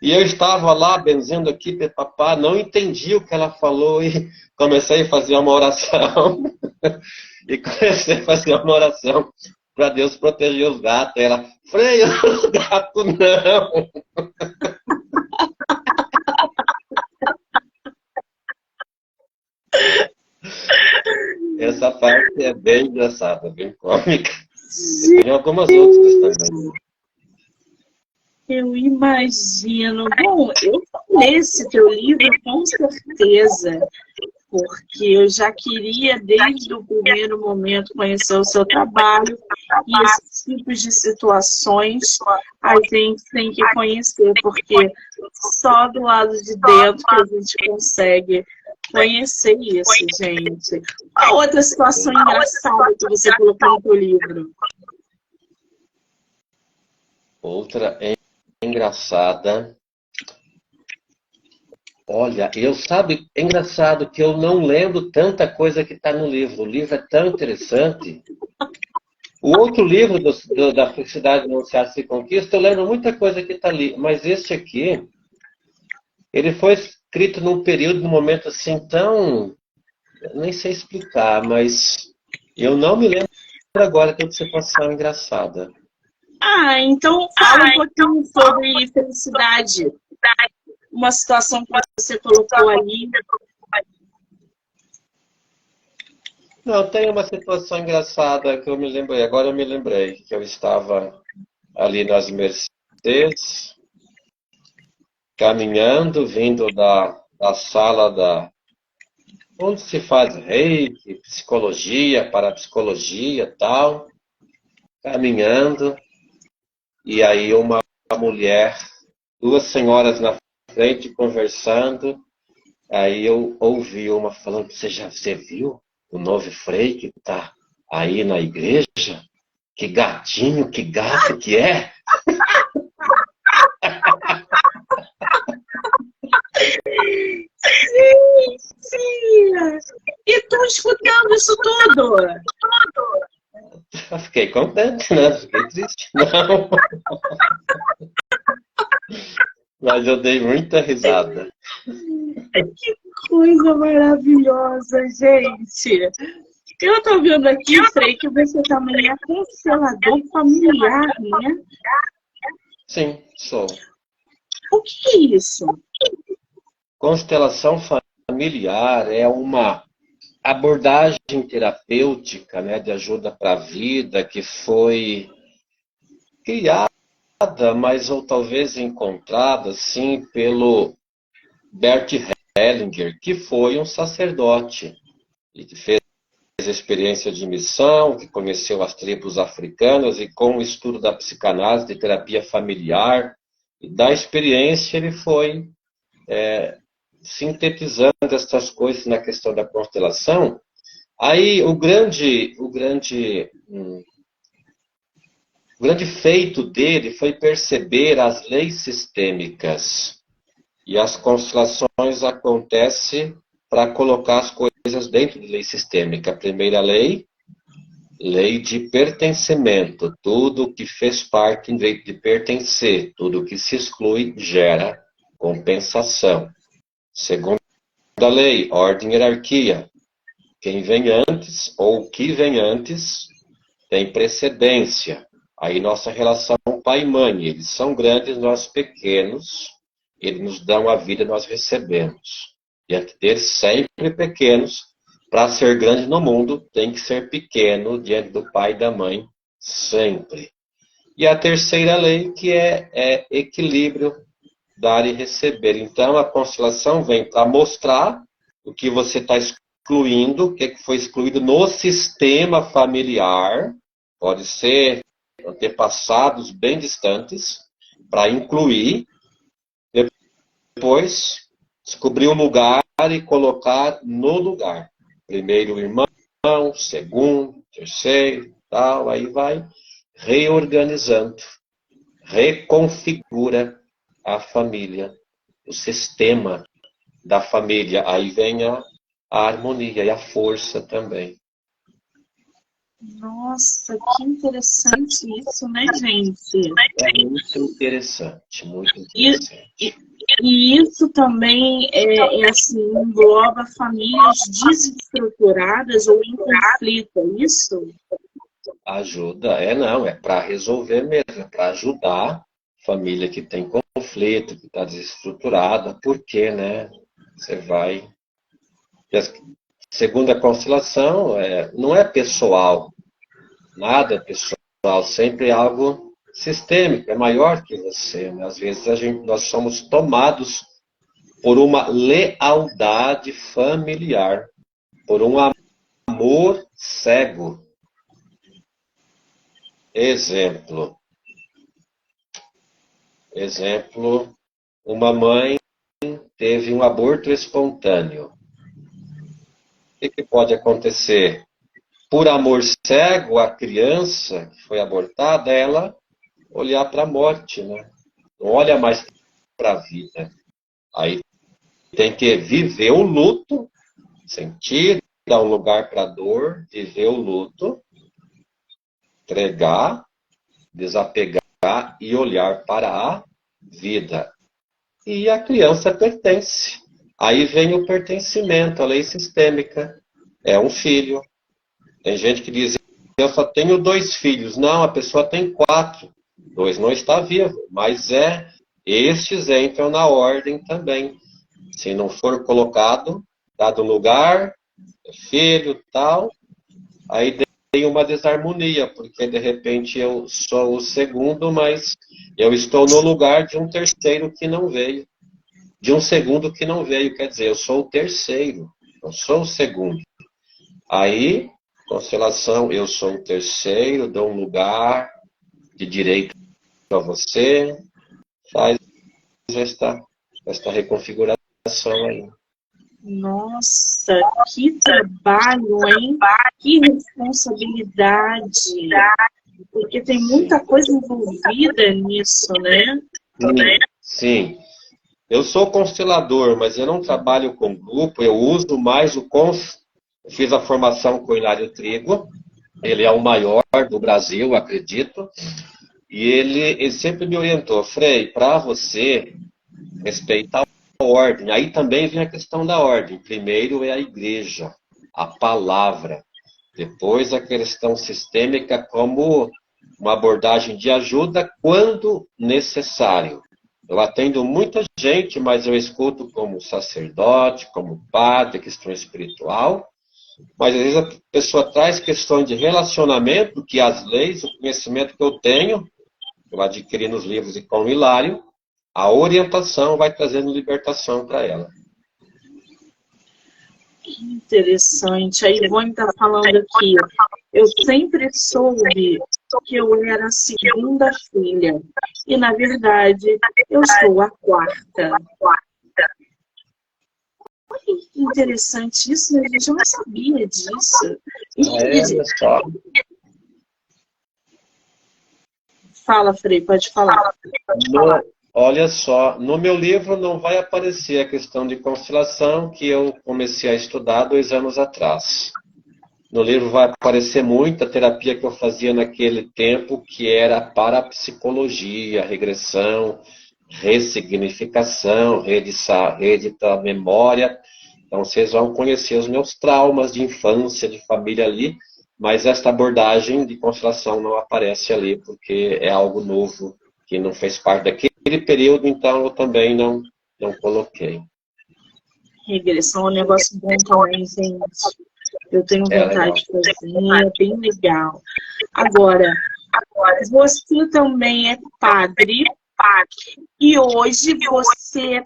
E eu estava lá benzendo aqui, papá, não entendi o que ela falou e comecei a fazer uma oração. E comecei a fazer uma oração para Deus proteger os gatos. E ela, freia os gatos não. Essa parte é bem engraçada, bem cômica. E tem algumas outras também. Eu imagino. Bom, eu vou ler esse teu livro com certeza, porque eu já queria, desde o primeiro momento, conhecer o seu trabalho e esses tipos de situações a gente tem que conhecer, porque só do lado de dentro que a gente consegue conhecer isso, gente. Qual outra situação engraçada que você colocou no teu livro? Outra engraçada. Olha, é engraçado que eu não lembro tanta coisa que está no livro. O livro é tão interessante. O outro livro da Felicidade Anunciada Se Conquista, eu lembro muita coisa que está ali. Mas esse aqui, ele foi escrito num período, num momento assim tão... Eu nem sei explicar, mas eu não me lembro agora de outra situação engraçada. Então fala um pouquinho sobre felicidade. Uma situação que você colocou ali. Não, tem uma situação engraçada que eu me lembrei. Agora eu me lembrei que eu estava ali nas Mercedes, caminhando, vindo da sala onde se faz reiki, psicologia, parapsicologia e tal, caminhando, e aí uma mulher, duas senhoras na frente conversando, aí eu ouvi uma falando, você viu o novo frei que está aí na igreja? Que gatinho, que gato que é? Sim! E estou escutando isso tudo! Eu fiquei contente, né? Fiquei triste, não. Mas eu dei muita risada. Que coisa maravilhosa, gente! Eu estou vendo aqui, Frei, que você também é constelador familiar, né? Sim, sou. O que é isso? Constelação familiar é uma abordagem terapêutica, né, de ajuda para a vida que foi criada mas ou talvez encontrada, sim, pelo Bert Hellinger, que foi um sacerdote e fez experiência de missão, que conheceu as tribos africanas e com o estudo da psicanálise, de terapia familiar, e da experiência ele foi sintetizando essas coisas na questão da constelação. Aí o grande feito dele foi perceber as leis sistêmicas. E as constelações acontecem para colocar as coisas dentro de lei sistêmica. A primeira lei, lei de pertencimento. Tudo que fez parte em direito de pertencer, tudo que se exclui gera compensação. Segunda lei, ordem e hierarquia. Quem vem antes ou o que vem antes tem precedência. Aí nossa relação pai e mãe, eles são grandes, nós pequenos, eles nos dão a vida, nós recebemos. Diante deles, sempre pequenos, para ser grande no mundo, tem que ser pequeno diante do pai e da mãe, sempre. E a terceira lei, que é equilíbrio, dar e receber. Então, a constelação vem para mostrar o que você está excluindo, o que foi excluído no sistema familiar, pode ser antepassados bem distantes, para incluir, depois descobrir o lugar e colocar no lugar. Primeiro o irmão, segundo, terceiro, tal, aí vai reorganizando, reconfigura a família, o sistema da família. Aí vem a harmonia e a força também. Nossa, que interessante isso, né, gente? É muito interessante, muito interessante. E isso também assim, engloba famílias desestruturadas ou em conflito, é isso? Ajuda, não, é para resolver mesmo, é para ajudar família que tem conflito, que está desestruturada, porque, né, você vai... Segundo a constelação, não é pessoal, nada é pessoal, sempre é algo sistêmico, é maior que você, né? Às vezes nós somos tomados por uma lealdade familiar, por um amor cego. Exemplo, uma mãe teve um aborto espontâneo. O que pode acontecer? Por amor cego, a criança que foi abortada, ela olhar para a morte, né? Não olha mais para a vida. Aí tem que viver o luto, sentir, dar um lugar para a dor, viver o luto, entregar, desapegar e olhar para a vida. E a criança pertence. Aí vem o pertencimento, a lei sistêmica. É um filho. Tem gente que diz, eu só tenho 2 filhos. Não, a pessoa tem 4. 2 não está vivo, mas estes entram na ordem também. Se não for colocado, dado lugar, filho, tal, aí tem uma desarmonia, porque de repente eu sou o segundo, mas eu estou no lugar de um terceiro que não veio. De um segundo que não veio, quer dizer, eu sou o terceiro, eu sou o segundo. Aí, constelação, eu sou o terceiro, dou um lugar de direito para você, faz esta reconfiguração aí. Nossa, que trabalho, hein? Que responsabilidade. Porque tem muita coisa envolvida nisso, né? Sim. Eu sou constelador, mas eu não trabalho com grupo, eu uso mais eu fiz a formação com o Hilário Trigo, ele é o maior do Brasil, acredito, e ele sempre me orientou, Frei, para você respeitar a ordem, aí também vem a questão da ordem, primeiro é a igreja, a palavra, depois a questão sistêmica como uma abordagem de ajuda quando necessário. Eu atendo muita gente, mas eu escuto como sacerdote, como padre, questão espiritual. Mas às vezes a pessoa traz questões de relacionamento, que as leis, o conhecimento que eu tenho, eu adquiri nos livros de Cão Hilário, a orientação vai trazendo libertação para ela. Interessante. A Ivone está falando aqui. Eu sempre soube que eu era a segunda filha. E, na verdade, eu sou a quarta. Olha que interessante isso, né, gente? Eu não sabia disso. Olha só. Fala, Frei, pode falar. Olha só, no meu livro não vai aparecer a questão de constelação que eu comecei a estudar 2 anos atrás. No livro vai aparecer muita terapia que eu fazia naquele tempo, que era parapsicologia, regressão, ressignificação, reeditar a memória. Então vocês vão conhecer os meus traumas de infância, de família ali, mas esta abordagem de constelação não aparece ali, porque é algo novo, que não fez parte daquele período, então eu também não coloquei. Regressão é um negócio bom também, gente. Eu tenho vontade de fazer, é bem legal. Agora, você também é padre, e hoje você,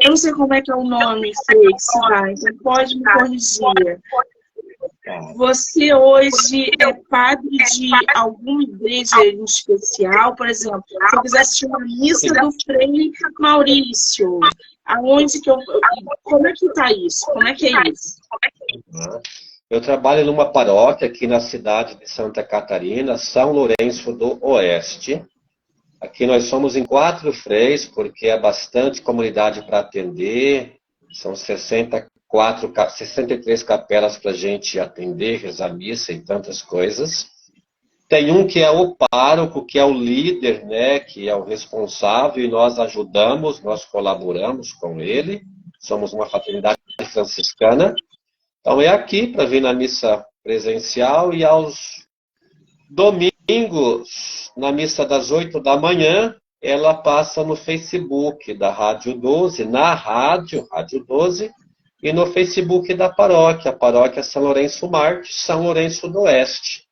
eu não sei como é que é o nome, Frei, se vai, então pode me corrigir. Você hoje é padre de alguma igreja em especial? Por exemplo, se eu quiser assistir uma missa do Frei Maurício, aonde que eu... Como é que está isso? Como é que é isso? Eu trabalho numa paróquia aqui na cidade de Santa Catarina, São Lourenço do Oeste. Aqui nós somos em 4 freis, porque é bastante comunidade para atender. São 63 capelas para a gente atender, rezar missa e tantas coisas. Tem um que é o pároco, que é o líder, né, que é o responsável, e nós ajudamos, nós colaboramos com ele. Somos uma fraternidade franciscana. Então é aqui para vir na missa presencial, e aos domingos, na missa das 8 da manhã, ela passa no Facebook da Rádio 12, na Rádio 12, e no Facebook da paróquia, a paróquia São Lourenço Marte, São Lourenço do Oeste.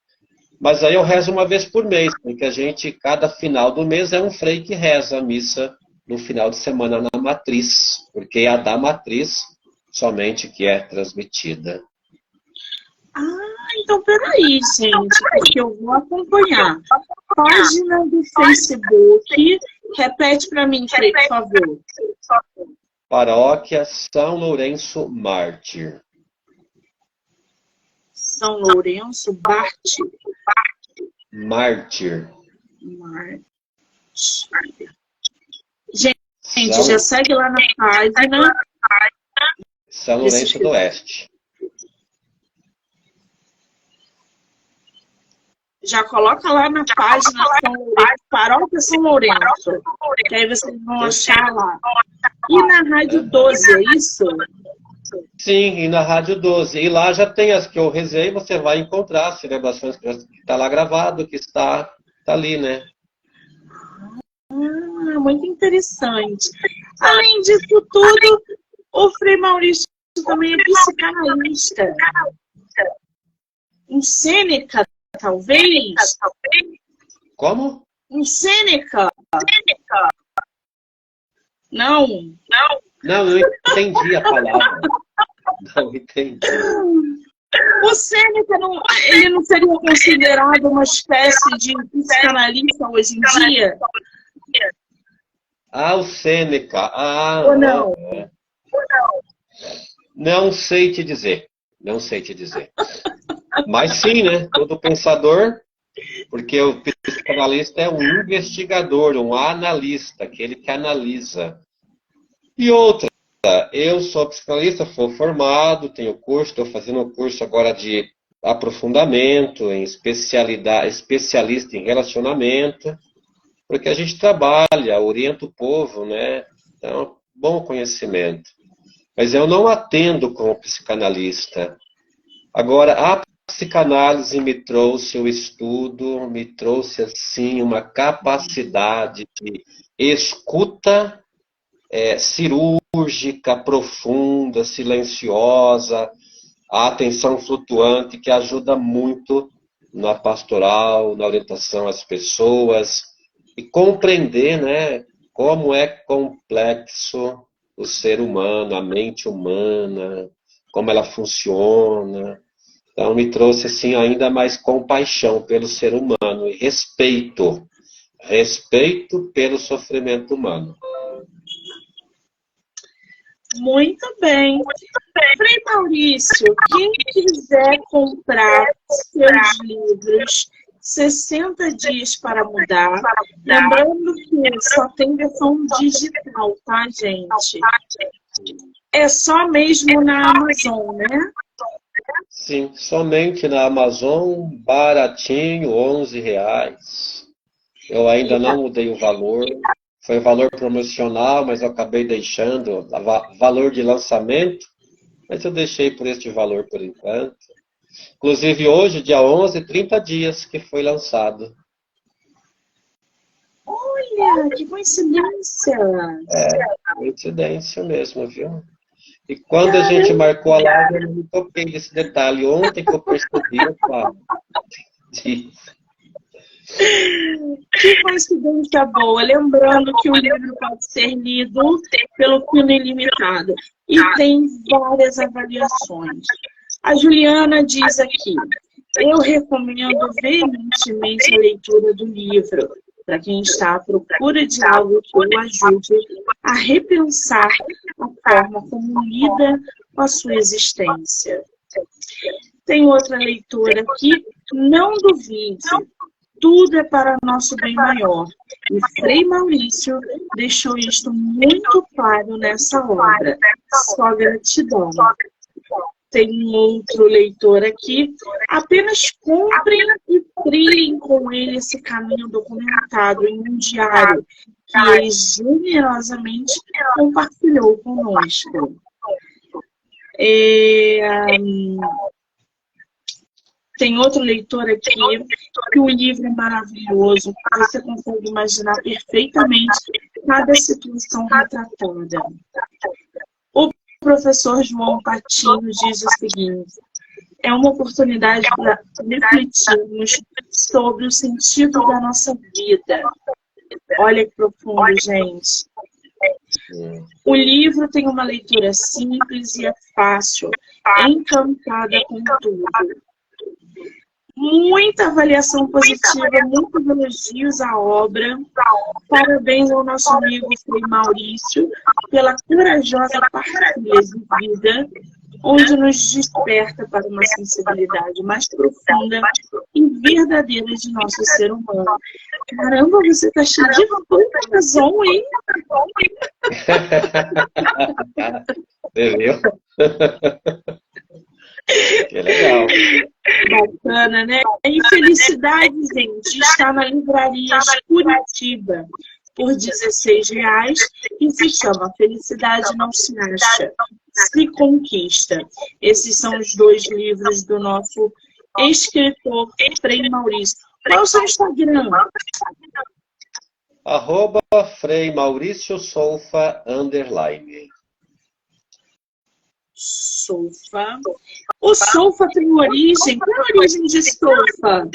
Mas aí eu rezo uma vez por mês, porque a gente, cada final do mês, é um frei que reza a missa no final de semana na matriz, porque é a da matriz somente que é transmitida. Então peraí, gente, porque eu vou acompanhar. Página do Facebook, repete para mim, Frei, por favor. Paróquia São Lourenço Mártir. São Lourenço Mártir. Gente, já segue lá na página. São Lourenço do Oeste. Já coloca lá na página São Lourenço, Paróquia São Lourenço, que aí vocês vão achar lá. E na Rádio 12, é isso? Sim, e na Rádio 12. E lá já tem as que eu rezei, você vai encontrar as celebrações que está lá gravado, que está ali, né? Muito interessante. Além disso tudo, o Frei Maurício também é psicanalista. Em Sêneca, talvez? Como? Em Sêneca? Não. Não, eu entendi a palavra. Não entendi. O Sêneca, ele não seria considerado uma espécie de psicanalista hoje em dia? O Sêneca. Ou não? Não sei te dizer. Não sei te dizer. Mas sim, né? Todo pensador, porque o psicanalista é um investigador, um analista, aquele que analisa. E outra, eu sou psicanalista, sou formado, tenho curso, estou fazendo um curso agora de aprofundamento, em especialista em relacionamento, porque a gente trabalha, orienta o povo, né? Então, bom conhecimento. Mas eu não atendo como psicanalista. Agora, a psicanálise me trouxe o estudo, me trouxe, assim, uma capacidade de escuta cirúrgica, profunda, silenciosa, a atenção flutuante, que ajuda muito na pastoral, na orientação às pessoas, e compreender, né, como é complexo o ser humano, a mente humana, como ela funciona. Então me trouxe assim ainda mais compaixão pelo ser humano e respeito pelo sofrimento humano. Muito bem. Frei Maurício, quem quiser comprar seus livros 60 dias para mudar, lembrando que só tem versão digital, tá, gente? É só mesmo na Amazon, né? Sim, somente na Amazon, baratinho, R$ 11. Eu ainda não mudei o valor. Foi valor promocional, mas eu acabei deixando valor de lançamento, mas eu deixei por este valor por enquanto. Inclusive hoje, dia 11, 30 dias que foi lançado. Olha, que coincidência! Coincidência mesmo, viu? E quando a gente marcou a live, eu não me toquei desse detalhe. Ontem que eu percebi, eu falo. Que coincidência boa. Lembrando que o livro pode ser lido pelo Pino Ilimitado e tem várias avaliações. A Juliana diz aqui: eu recomendo veementemente a leitura do livro para quem está à procura de algo que o ajude a repensar a forma como lida com a sua existência. Tem outra leitora aqui: não duvide, tudo é para nosso bem maior. E Frei Maurício deixou isto muito claro nessa obra. Só gratidão. Tem um outro leitor aqui: apenas comprem e trilhem com ele esse caminho documentado em um diário que ele generosamente compartilhou conosco. Tem outro leitor aqui que o livro é maravilhoso. Você consegue imaginar perfeitamente cada situação retratada. O professor João Patino diz o seguinte: é uma oportunidade para refletirmos sobre o sentido da nossa vida. Olha que profundo, gente. O livro tem uma leitura simples e é fácil, encantada com tudo. Muita avaliação positiva, muitos elogios à obra. Parabéns ao nosso amigo Frei Maurício pela corajosa partilha de vida, onde nos desperta para uma sensibilidade mais profunda e verdadeira de nosso ser humano. Caramba, você tá cheio de razão, hein? Entendeu? Que legal. Bacana, né? E Felicidade, gente, está na livraria Curitiba por R$16 e se chama Felicidade Não Se Acha, Se Conquista. Esses são os dois livros do nosso escritor Frei Maurício. Qual é o seu Instagram? @Frei Maurício Solfa _ Solfa. O Solfa tem origem? Qual é a origem de Solfa?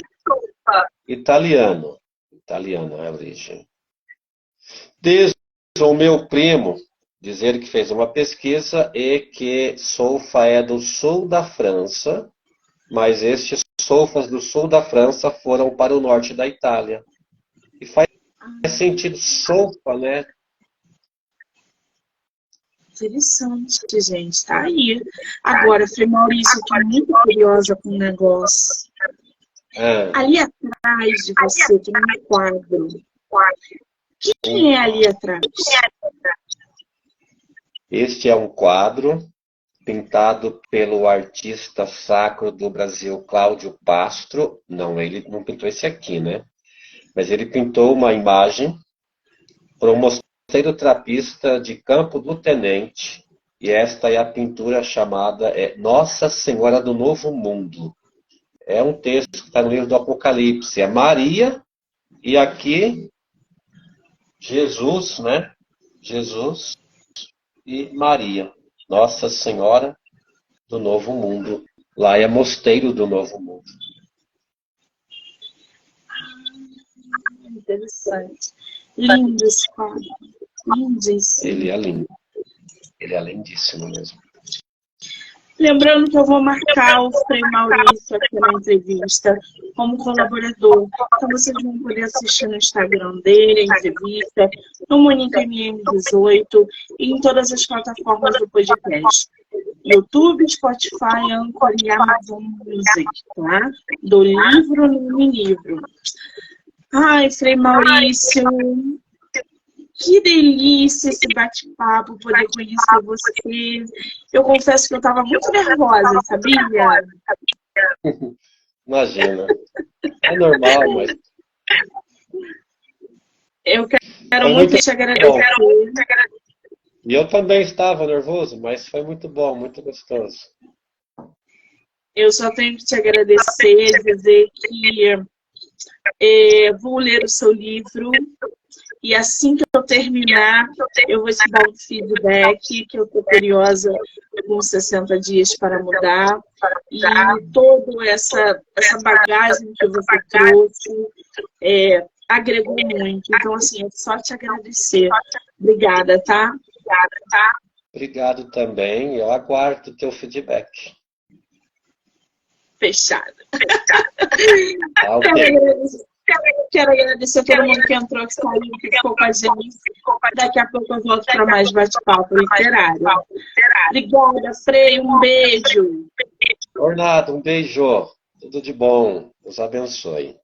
Italiano. Italiano é a origem. Diz o meu primo, dizer que fez uma pesquisa e que Solfa é do sul da França, mas estes Solfas do sul da França foram para o norte da Itália. E faz sentido Solfa, né? Interessante, gente. Tá aí. Agora, Frei Maurício, eu tô muito curiosa com o negócio. Ali atrás de você tem um quadro. Quem é ali atrás? Este é um quadro pintado pelo artista sacro do Brasil, Cláudio Pastro. Não, ele não pintou esse aqui, né? Mas ele pintou uma imagem para um mosteiro trapista de Campo do Tenente. E esta é a pintura chamada Nossa Senhora do Novo Mundo. É um texto que está no livro do Apocalipse. É Maria e aqui Jesus, né? Jesus e Maria. Nossa Senhora do Novo Mundo. Lá é Mosteiro do Novo Mundo. interessante. Lindo esse quadro. Lindíssimo. Ele é lindo. Ele é lindíssimo mesmo. Lembrando que eu vou marcar o Frei Maurício aqui na entrevista como colaborador. Então vocês vão poder assistir no Instagram dele, a entrevista, no Monique MM18 e em todas as plataformas do podcast. YouTube, Spotify, Anchor e Amazon Music, tá? Do livro no mini-livro. Ai, Frei Maurício, que delícia esse bate-papo, poder conhecer você. Eu confesso que eu estava muito nervosa, sabia? Imagina. É normal, mas... Eu quero muito te agradecer. E eu também estava nervoso, mas foi muito bom, muito gostoso. Eu só tenho que te agradecer, dizer que vou ler o seu livro e assim que eu terminar, eu vou te dar um feedback, que eu estou curiosa com 60 dias para mudar. E toda essa bagagem que você trouxe agregou muito. Então, assim, é só te agradecer. Obrigada, tá? Obrigado também. Eu aguardo o teu feedback. Fechado. Tá, okay. Quero agradecer a todo mundo que entrou, que saiu, que ficou com a gente. Daqui a pouco eu volto para mais bate-papo literário. Obrigada, Frei. Um beijo. Ornado, um beijo. Tudo de bom. Deus abençoe.